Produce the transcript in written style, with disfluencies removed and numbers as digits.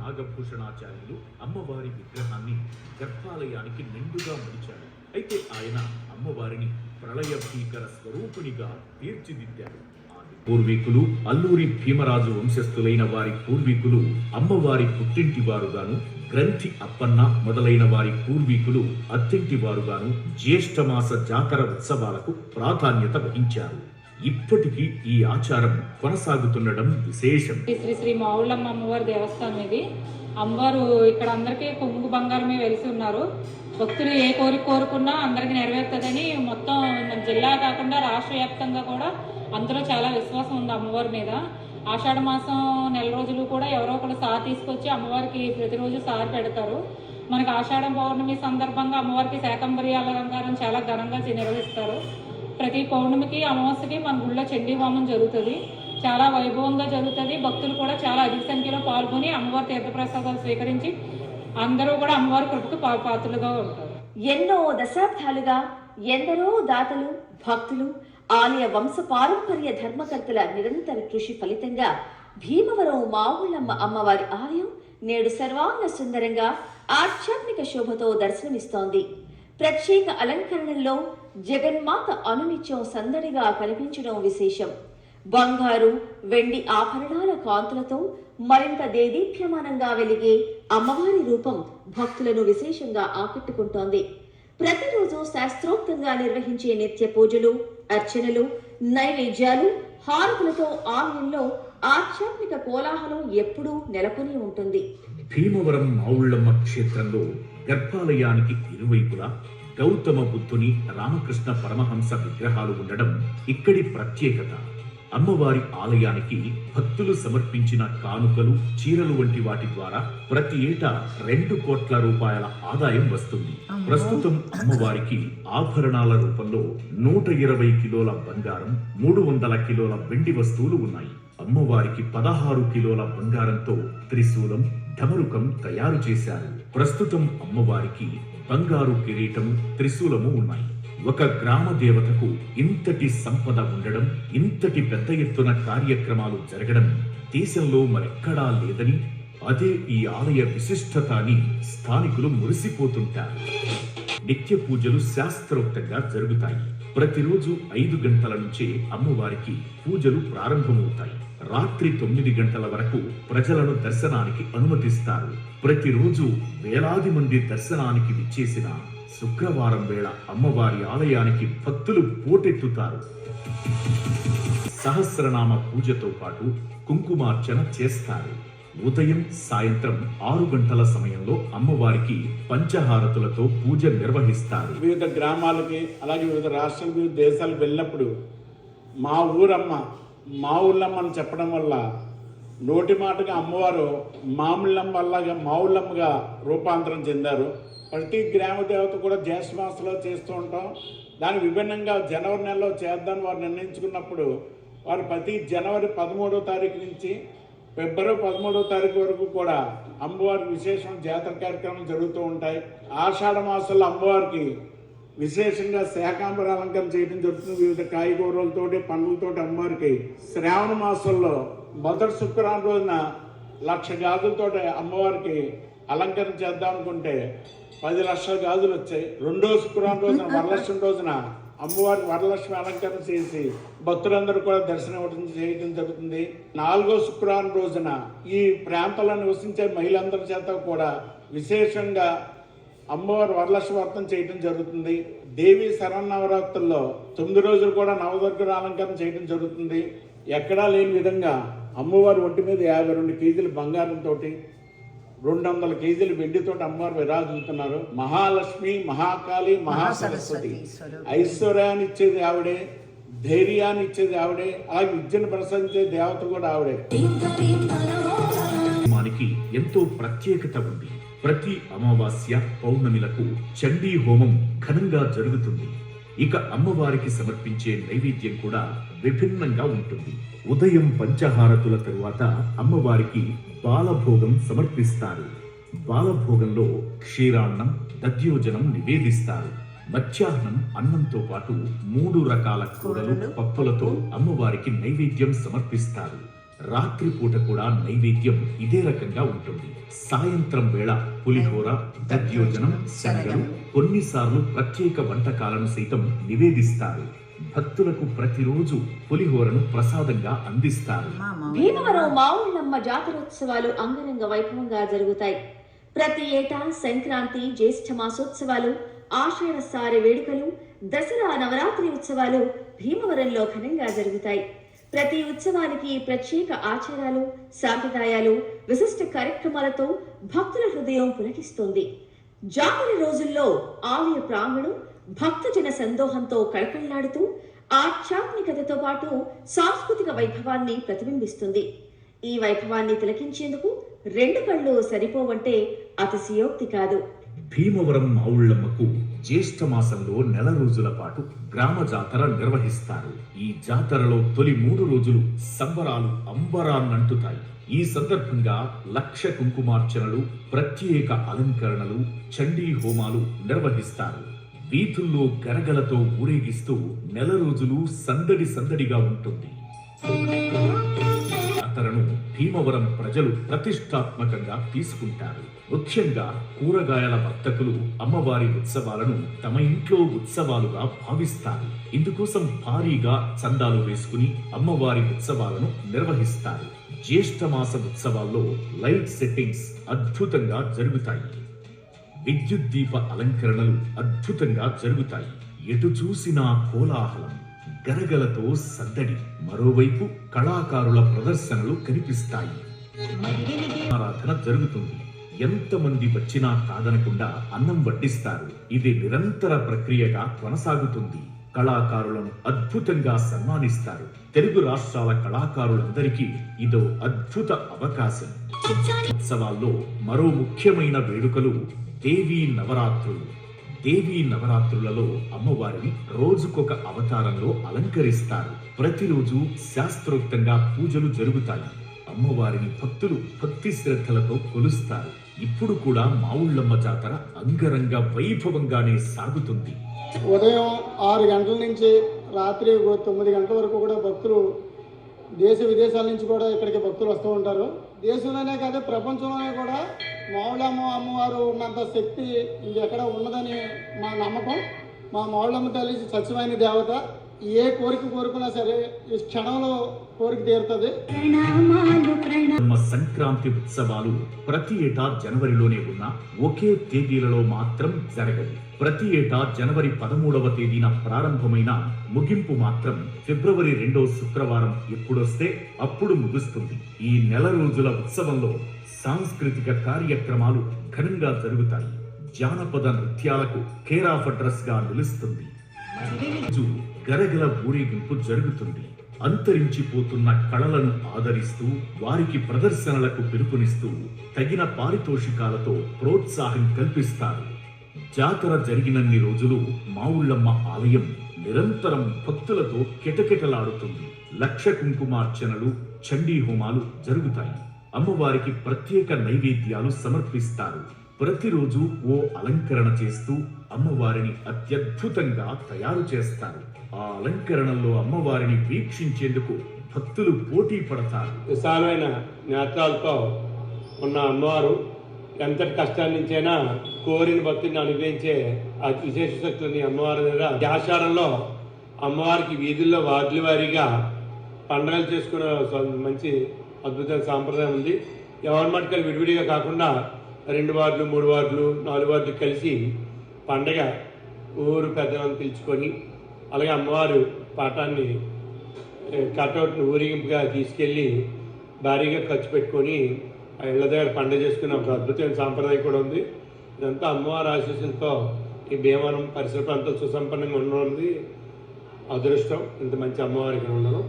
నాగభూషణాచార్యులు అమ్మవారి విగ్రహాన్ని గర్భాలయానికి నిండుగా మలిచారు. అయితే ఆయన అమ్మవారిని ప్రళయ భీకర స్వరూపునిగా తీర్చిదిద్దారు. పూర్వీకులు అల్లూరి భీమరాజు వంశస్థులైన వారి పూర్వీకులు అమ్మవారి పుట్టింటి వారుగాను, గ్రంథి అప్పన్న మొదలైన వారి పూర్వీకులు అత్తింటి వారుగాను జ్యేష్ఠమాస జాతర ఉత్సవాలకు ప్రాధాన్యత వహించారు. ఇప్పటికీ ఈ ఆచారం కొనసాగుతుండడం విశేషం. శ్రీ శ్రీ మావుళ్ళమ్మ అమ్మవారి దేవస్థానం ఇది. అమ్మవారు ఇక్కడ అందరికీ కొంగు బంగారమే వెలిసి ఉన్నారు. భక్తులు ఏ కోరిక కోరుకున్నా అందరికి నెరవేరుతుందని మొత్తం జిల్లా కాకుండా రాష్ట్ర వ్యాప్తంగా కూడా అందరూ చాలా విశ్వాసం ఉంది అమ్మవారి మీద. ఆషాఢ మాసం నెల రోజులు కూడా ఎవరో ఒకరు సార్ తీసుకొచ్చి అమ్మవారికి ప్రతిరోజు సార్ పెడతారు. మనకి ఆషాఢ పౌర్ణమి సందర్భంగా అమ్మవారికి శాకంబరి అలంకారం చాలా ఘనంగా నిర్వహిస్తారు. ప్రతి పౌర్ణమికి అమావాస్యకి మన గుళ్ళో చండీ హోమం జరుగుతుంది. చాలా వైభవంగా జరుగుతుంది. భక్తులు కూడా చాలా అధిక సంఖ్యలో పాల్గొని అమ్మవారి తీర్థప్రసాదాలు స్వీకరించి అందరూ కూడా అమ్మవారి కృపకు పాత్రలుగా ఉంటారు. ఎన్నో దశాబ్దాలుగా ఎందరో దాతలు, భక్తులు, ఆలయ వంశ పారంపర్య ధర్మకర్తల నిరంతర కృషి ఫలితంగా భీమవరం మావుళ్ళమ్మ అమ్మవారి ఆలయం నేడు సర్వాంగ సుందరంగా ఆధ్యాత్మిక శోభతో దర్శనమిస్తోంది. ప్రత్యేక అలంకరణల్లో జగన్మాత అనునిత్యం సందడిగా కనిపించడం విశేషం. బంగారు, వెండి ఆభరణాల కాంతులతో మరింత దేదీప్యమానంగా వెలిగే అమ్మవారి రూపం భక్తులను విశేషంగా ఆకట్టుకుంటోంది. ప్రతిరోజు శాస్త్రోక్తంగా నిర్వహించే నిత్య పూజలు, అర్చనలు, నైవేద్యాలు, హారతులతో ఆలయంలో ఆధ్యాత్మిక కోలాహలం ఎప్పుడూ నెలకొని ఉంటుంది. భీమవరం మావుళ్ళమ్మ క్షేత్రంలో గర్భాలయానికి ఇరువైపులా గౌతమ బుద్ధుని, రామకృష్ణ పరమహంస విగ్రహాలు ఉండడం ఇక్కడి ప్రత్యేకత. అమ్మవారి ఆలయానికి భక్తులు సమర్పించిన కానుకలు, చీరలు వంటి వాటి ద్వారా ప్రతి ఏటా 2 కోట్ల రూపాయల ఆదాయం వస్తుంది. ప్రస్తుతం అమ్మవారికి ఆభరణాల రూపంలో 120 కిలోల బంగారం, 300 కిలోల వెండి వస్తువులు ఉన్నాయి. అమ్మవారికి 16 కిలోల బంగారంతో త్రిశూలం, ఢమరుకం తయారు చేశారు. ప్రస్తుతం అమ్మవారికి బంగారు కిరీటము, త్రిశూలము ఉన్నాయి. ఒక గ్రామ దేవతకు ఇంతటి సంపద ఉండడం, ఇంతటి పెద్ద ఎత్తున కార్యక్రమాలు జరగడం దేశంలో మరెక్కడా లేదని, అదే ఈ ఆలయ విశిష్టత అని స్థానికులు మురిసిపోతుంటారు. నిత్య పూజలు శాస్త్రోక్తంగా జరుగుతాయి. ప్రతిరోజు 5 గంటల నుంచే అమ్మవారికి పూజలు ప్రారంభమవుతాయి. రాత్రి 9 గంటల వరకు ప్రజలను దర్శనానికి అనుమతిస్తారు. ప్రతిరోజు వేలాది మంది దర్శనానికి విచ్చేసిన శుక్రవారం వేళ అమ్మవారి ఆలయానికి భక్తులు పోటెత్తుతారు. సహస్రనామ పూజతో పాటు కుంకుమార్చన చేస్తారు. ఉదయం, సాయంత్రం 6 గంటల సమయంలో అమ్మవారికి పంచహారతులతో పూజ నిర్వహిస్తారు. వివిధ గ్రామాలకి, అలాగే వివిధ రాష్ట్రాలకు, వివిధ దేశాలకు వెళ్ళినప్పుడు మా ఊరమ్మ, మా ఊళ్ళమ్మ అని చెప్పడం వల్ల నోటి మాటగా అమ్మవారు మావుళ్ళమ్మగా రూపాంతరం చెందారు. ప్రతి గ్రామ దేవత కూడా జ్యేష్ఠ మాసంలో చేస్తూ ఉంటాం. దాని విభిన్నంగా జనవరి నెలలో చేద్దామని వారు నిర్ణయించుకున్నప్పుడు వారు ప్రతి జనవరి 13వ తారీఖు నుంచి ఫిబ్రవరి 13వ తారీఖు వరకు కూడా అమ్మవారికి విశేషమైన జాతర కార్యక్రమాలు జరుగుతూ ఉంటాయి. ఆషాఢ మాసంలో అమ్మవారికి విశేషంగా శాకాంబర అలంకరణ చేయడం జరుగుతుంది. వివిధ కాయగూరలతోటి, పండ్లతోటి అమ్మవారికి. శ్రావణ మాసంలో మొదటి శుక్రవారం రోజున 1,00,000 గాజులతోటి అమ్మవారికి అలంకరణ చేద్దాం అనుకుంటే 10 లక్షల గాజులు వచ్చాయి. 2వ శుక్రవారం రోజున, వరలక్ష్మి రోజున అమ్మవారికి వరలక్ష్మి అలంకరణ చేసి భక్తులందరూ కూడా దర్శనం చేయడం జరుగుతుంది. 4వ శుక్రవారం రోజున ఈ ప్రాంతంలో నివసించే మహిళలందరి చేత కూడా విశేషంగా అమ్మవారి వరలక్ష్మి వ్రతం చేయడం జరుగుతుంది. దేవి శరన్నవరాత్రుల్లో 9 రోజులు కూడా నవదుర్గ అలంకరణ చేయడం జరుగుతుంది. ఎక్కడా లేని విధంగా అమ్మవారి ఒంటి మీద 52 కేజీల బంగారంతో, 200 కేజీల వెండితో అమ్మవారు విరాజుతున్నారు. మహాలక్ష్మి, మహాకాళి, మహాసరస్వతి. ఐశ్వర్యాన్ని ఇచ్చేది ఆవిడే, ధైర్యాన్ని ఇచ్చేది ఆవిడే, అలాగే విద్యను ప్రసాదించే దేవత కూడా ఆవిడే. మనకి ఎంతో ప్రత్యేకత ఉంది. ప్రతి అమావాస్య, పౌర్ణమిలకు చండీ హోమం ఘనంగా జరుగుతుంది. ఇక అమ్మవారికి సమర్పించే నైవేద్యం కూడా విభిన్నంగా ఉంటుంది. ఉదయం పంచహారతుల తరువాత అమ్మవారికి బాలభోగం సమర్పిస్తారు. బాలభోగంలో క్షీరాన్నం, దధ్యోజనం నివేదిస్తారు. మధ్యాహ్నం అన్నంతో పాటు 3 రకాల కూరలు, పప్పులతో అమ్మవారికి నైవేద్యం సమర్పిస్తారు. రాత్రిపూట కూడా నైవేద్యం ఇదే రకంగా ఉంటుంది. సాయంత్రం వేళ పులిహోర, దధ్యోజనం, శనగలు, కొన్నిసార్లు ప్రత్యేక వంటకాలను సైతం నివేదిస్తారు. భక్తులకు ప్రతిరోజు పులిహోరను ప్రసాదంగా అందిస్తారు. భీమవరం మావుళ్ళమ్మ జాతరోత్సవాలు అంగరంగ వైభవంగా జరుగుతాయి. ప్రతి ఏటా సంక్రాంతి, జ్యేష్ఠ మాసోత్సవాలు, ఆషాఢ సారె వేడుకలు, దసరా, నవరాత్రి ఉత్సవాలు భీమవరంలో ఘనంగా జరుగుతాయి. ప్రతి ఉత్సవానికి ప్రత్యేక ఆచారాలు, సాంప్రదాయాలు, విశిష్ట కార్యక్రమాలతో భక్తుల హృదయం పులకిస్తుంది. జాతర రోజుల్లో ఆలయ ప్రాంగణం భక్తజన సందోహంతో కళకళలాడుతూ ఆధ్యాత్మికతతో పాటు సాంస్కృతిక వైభవాన్ని ప్రతిబింబిస్తుంది. ఈ వైభవాన్ని తిలకించేందుకు 2 కళ్ళు సరిపోవంటే అతిశయోక్తి కాదు. భీమవరం మావుళ్ళమ్మకు జ్యేష్ఠ మాసంలో నెల రోజుల పాటు గ్రామ జాతర నిర్వహిస్తారు. ఈ జాతరలో తొలి 3 రోజులు సంబరాలు అంబరాన్నంటుతాయి. ఈ సందర్భంగా లక్ష కుంకుమార్చనలు, ప్రత్యేక అలంకరణలు, చండీ హోమాలు నిర్వహిస్తారు. వీధుల్లో గరగలతో ఊరేగిస్తూ నెల రోజులు సందడి సందడిగా ఉంటుంది. జాతరను భీమవరం ప్రజలు ప్రతిష్టాత్మకంగా తీసుకుంటారు. ముఖ్యంగా కూరగాయల వర్తకులు అమ్మవారి ఉత్సవాలను తమ ఇంట్లో ఉత్సవాలుగా భావిస్తారు. ఇందుకోసం భారీగా చందాలు వేసుకుని అమ్మవారి ఉత్సవాలను నిర్వహిస్తారు. జ్యేష్ఠ మాస ఉత్సవాల్లో లైట్ సెట్టింగ్స్ అద్భుతంగా జరుగుతాయి. విద్యుత్ దీప అలంకరణలు అద్భుతంగా జరుగుతాయి. ఎటు చూసినా కోలాహలం, గరగలతో సందడి. మరోవైపు కళాకారుల ప్రదర్శనలు కనిపిస్తాయి. ఆరాధన జరుగుతుంది. ఎంతమంది వచ్చినా కాదనకుండా అన్నం వడ్డిస్తారు. ఇది నిరంతర ప్రక్రియగా కొనసాగుతుంది. కళాకారులను అద్భుతంగా సన్మానిస్తారు. తెలుగు రాష్ట్రాల కళాకారులందరికీ ఇదో అద్భుత అవకాశం. ఉత్సవాల్లో మరో ముఖ్యమైన వేడుకలు దేవీ నవరాత్రులు. దేవీ నవరాత్రులలో అమ్మవారిని రోజుకొక అవతారంలో అలంకరిస్తారు. ప్రతిరోజు శాస్త్రోక్తంగా పూజలు జరుగుతాయి. అమ్మవారిని భక్తులు భక్తి శ్రద్ధలతో కొలుస్తారు. ఇప్పుడు కూడా మావుళ్ళమ్మ జాతర అంగరంగ వైభవంగానే సాగుతుంది. ఉదయం 6 గంటల నుంచి రాత్రి 9 గంటల వరకు కూడా భక్తులు దేశ విదేశాల నుంచి కూడా ఇక్కడికి భక్తులు వస్తూ ఉంటారు. దేశంలోనే కాదు, ప్రపంచంలోనే కూడా మావుళ్ళమ్మ అమ్మవారు ఉన్నంత శక్తి ఇంకెక్కడ ఉన్నదని మా నమ్మకం. మా మావుళ్ళమ్మ తల్లి సత్యమైన దేవత. ఏ కోరిక కోరుకున్నా సరే ఈ క్షణంలో కోరిక తీరుతుంది. సంక్రాంతి ఉత్సవాలు ప్రతి ఏటా జనవరిలోనే ఉన్న ఒకే తేదీలలో మాత్రం జరగవు. ప్రతి ఏటా జనవరి 13వ తేదీన ప్రారంభమైన ముగింపు మాత్రం ఫిబ్రవరి 2వ శుక్రవారం ఎప్పుడొస్తే అప్పుడు ముగుస్తుంది. ఈ నెల రోజుల ఉత్సవంలో సాంస్కృతిక కార్యక్రమాలు ఘనంగా జరుగుతాయి. జానపద నృత్యాలకు కేర్ ఆఫ్ అడ్రస్ గా నిలుస్తుంది. గరగల ఊరేగింపు జరుగుతుంది. అంతరించిపోతున్న కళలను ఆదరిస్తూ వారికి ప్రదర్శనలకు పిలుపునిస్తూ తగిన పారితోషికాలతో ప్రోత్సాహం కల్పిస్తారు. జాతర జరిగినన్ని రోజులు మావుళ్ళమ్మ ఆలయం నిరంతరం భక్తులతో కిటకిటలాడుతుంది. లక్ష కుంకుమార్చనలు, చండీ హోమాలు జరుగుతాయి. అమ్మవారికి ప్రత్యేక నైవేద్యాలు సమర్పిస్తారు. ప్రతిరోజు ఓ అలంకరణ చేస్తూ అమ్మవారిని అత్యద్భుతంగా తయారు చేస్తారు. ఆ అలంకరణలో అమ్మవారిని వీక్షించేందుకు భక్తులు పోటీ పడతారు. విశాలమైన నేత్రాలతో ఉన్న అమ్మవారు ఎంతటి కష్టాల నుంచైనా కోరిన భక్తుని అనుభవించే ఆ విశేష శక్తులని అమ్మవారి దగ్గర ఆషాఢంలో అమ్మవారికి వీధుల్లో వార్డుల వారీగా పండుగలు చేసుకునే మంచి అద్భుతమైన సాంప్రదాయం ఉంది. ఎవరి మటుకలు విడివిడిగా కాకుండా 2 వార్డులు, 3 వార్డులు, 4 వార్డులు కలిసి పండగ ఊరు పెద్దలను పిలుచుకొని అలాగే అమ్మవారు పాఠాన్ని కటౌట్ని ఊరేగింపుగా తీసుకెళ్ళి భారీగా ఖర్చు పెట్టుకొని ఆ ఇళ్ల దగ్గర పండుగ చేసుకునే ఒక అద్భుతమైన సాంప్రదాయం కూడా ఉంది. ఇదంతా అమ్మవారి ఆశీస్సులతో ఈ భీమవరం పరిసర ప్రాంతాలు సుసంపన్నంగా ఉండడం అదృష్టం. ఇంత మంచి అమ్మవారి ఇక్కడ ఉండడం.